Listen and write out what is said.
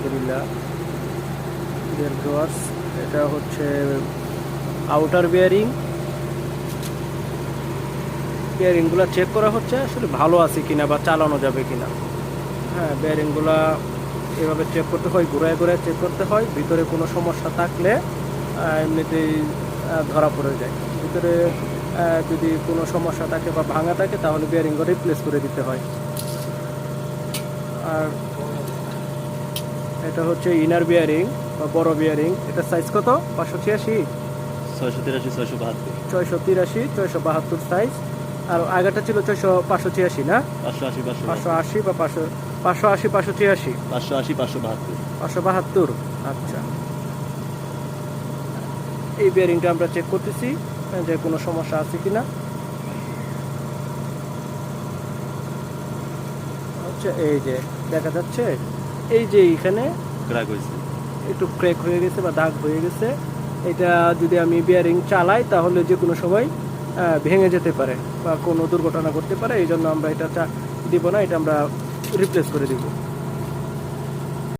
আলহামদুলিল্লাহ। Dear viewers, এটা হচ্ছে আউটার বিয়ারিংগুলো চেক করা হচ্ছে আসলে ভালো আছে কিনা বা চালানো যাবে কিনা। হ্যাঁ, বিয়ারিংগুলা এভাবে চেক করতে হয়, ঘুরায় ঘুরায় চেক করতে হয়। ভিতরে কোনো সমস্যা থাকলে এমনিতেই ধরা পড়ে যায়। ভিতরে যদি কোনো সমস্যা থাকে বা ভাঙা থাকে তাহলে বিয়ারিংগুলো রিপ্লেস করে দিতে হয়। আর এটা হচ্ছে ইনার বিয়ারিং বা বড় বিয়ারিং। এটা সাইজ কত? 586, 683, 672, 683, 672 সাইজ। আর আগেরটা ছিল 586 না? 580, 580 বা 580, 586, 580, 572। 572। আচ্ছা, এই বিয়ারিংটা আমরা চেক করতেছি যে কোনো সমস্যা আছে কিনা। আচ্ছা, এই যে দেখা যাচ্ছে, এই যে এখানে ক্র্যাক হয়েছে। একটু ক্র্যাক হয়ে গেছে বা দাগ হয়ে গেছে। এটা যদি আমি বিয়ারিং চালাই তাহলে যে কোনো সময় ভেঙে যেতে পারে বা কোনো দুর্ঘটনা ঘটতে পারে। এই জন্য আমরা এটা দিব না, এটা আমরা রিপ্লেস করে দিব।